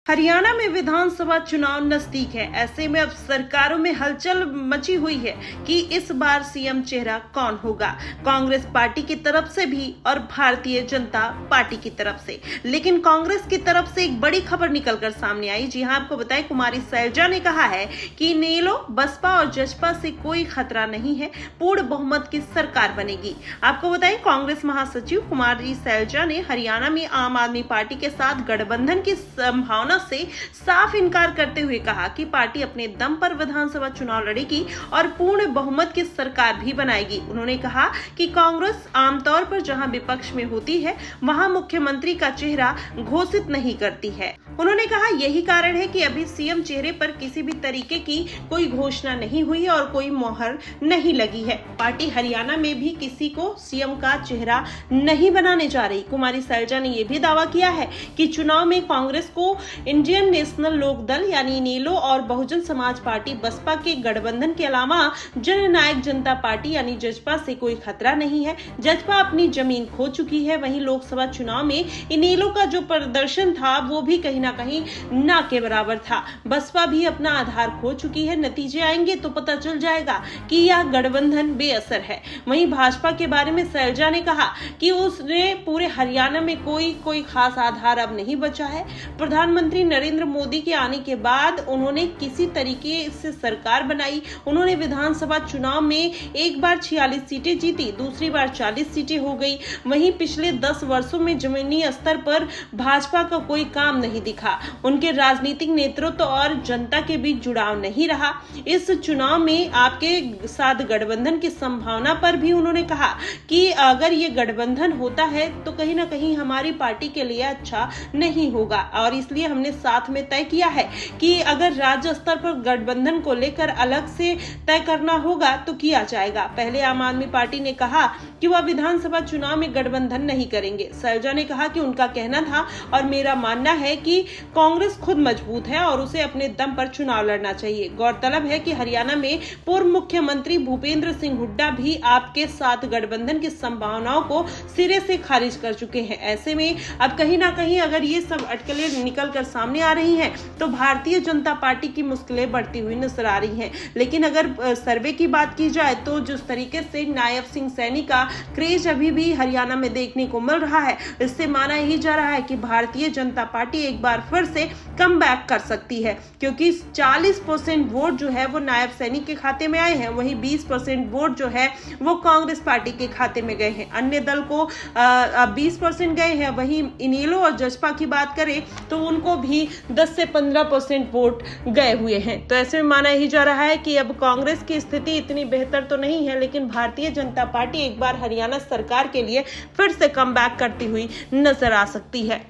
हरियाणा में विधानसभा चुनाव नजदीक है। ऐसे में अब सरकारों में हलचल मची हुई है कि इस बार सीएम चेहरा कौन होगा, कांग्रेस पार्टी की तरफ से भी और भारतीय जनता पार्टी की तरफ से। लेकिन कांग्रेस की तरफ से एक बड़ी खबर निकलकर सामने आई। जी हां, आपको बताएं, कुमारी सैलजा ने कहा है कि इनेलो, बसपा और जसपा से कोई खतरा नहीं है, पूर्ण बहुमत की सरकार बनेगी। आपको बताएं, कांग्रेस महासचिव कुमारी सैलजा ने हरियाणा में आम आदमी पार्टी के साथ गठबंधन की संभावना से साफ इनकार करते हुए कहा कि पार्टी अपने दम पर विधानसभा चुनाव लड़ेगी और पूर्ण बहुमत की सरकार भी बनाएगी। उन्होंने कहा कि कांग्रेस आमतौर पर जहां विपक्ष में होती है, वहां मुख्यमंत्री का चेहरा घोषित नहीं करती है। उन्होंने कहा, यही कारण है कि अभी सीएम चेहरे पर किसी भी तरीके की कोई घोषणा नहीं हुई और कोई मोहर नहीं लगी है। पार्टी हरियाणा में भी किसी को सीएम का चेहरा नहीं बनाने जा रही। कुमारी सैलजा ने यह भी दावा किया है कि चुनाव में कांग्रेस को इंडियन नेशनल लोक दल यानी इनेलो और बहुजन समाज पार्टी बसपा के गठबंधन के अलावा जननायक जनता पार्टी यानी जसपा से कोई खतरा नहीं है। जसपा अपनी जमीन खो चुकी है। वहीं लोकसभा चुनाव में इनेलो का जो प्रदर्शन था वो भी कहीं ना कहीं ना के बराबर था। बसपा भी अपना आधार खो चुकी है। नतीजे आएंगे तो पता चल जाएगा कि यह गठबंधन बेअसर है। वहीं भाजपा के बारे में सैलजा ने कहा कि उसने पूरे हरियाणा में कोई खास आधार अब नहीं बचा है। प्रधानमंत्री नरेंद्र मोदी के आने के बाद उन्होंने किसी तरीके से सरकार बनाई। उन्होंने विधानसभा चुनाव में एक बार 46 सीटें जीती, दूसरी बार 40 सीटें हो गई। वहीं पिछले 10 वर्षों में जमीनी स्तर पर भाजपा का कोई काम नहीं दिखा। उनके राजनीतिक नेतृत्व और जनता के बीच जुड़ाव नहीं रहा। इस चुनाव में आपके साथ गठबंधन की संभावना पर भी उन्होंने कहा कि अगर ये गठबंधन होता है तो कहीं ना कहीं हमारी पार्टी के लिए अच्छा नहीं होगा और इसलिए हमने साथ में तय किया है कि अगर राज्य स्तर पर गठबंधन को लेकर अलग से तय करना होगा तो किया जाएगा। पहले आम आदमी पार्टी ने कहा कि वह विधानसभा चुनाव में गठबंधन नहीं करेंगे। सैलजा ने कहा कि उनका कहना था और मेरा मानना है कि कांग्रेस खुद मजबूत है और उसे अपने दम पर चुनाव लड़ना चाहिए। गौरतलब है कि हरियाणा में पूर्व मुख्यमंत्री भूपेंद्र सिंह हुड्डा भी आपके साथ गठबंधन की संभावनाओं को सिरे से खारिज कर चुके हैं। ऐसे में अब कहीं ना कहीं अगर ये सब अटकलें निकल कर सामने आ रही हैं तो भारतीय जनता पार्टी की मुश्किलें बढ़ती हुई नजर आ रही हैं। लेकिन अगर सर्वे की बात की जाए तो जिस तरीके से नायब सिंह सैनी का क्रेज अभी भी हरियाणा में देखने को मिल रहा है, इससे माना ही जा रहा है कि भारतीय जनता पार्टी एक बार फिर से कमबैक कर सकती है, क्योंकि 40% वोट जो है वो नायब सैनी के खाते में आए हैं। वहीं 20% वोट जो है वो कांग्रेस पार्टी के खाते में गए हैं। अन्य दल को 20% गए हैं। वहीं इनेलो और जसपा की बात करें तो उनको भी 10 से 15% वोट गए हुए हैं। तो ऐसे में माना ही जा रहा है कि अब कांग्रेस की स्थिति इतनी बेहतर तो नहीं है, लेकिन भारतीय जनता पार्टी एक बार हरियाणा सरकार के लिए फिर से कमबैक करती हुई नजर आ सकती है।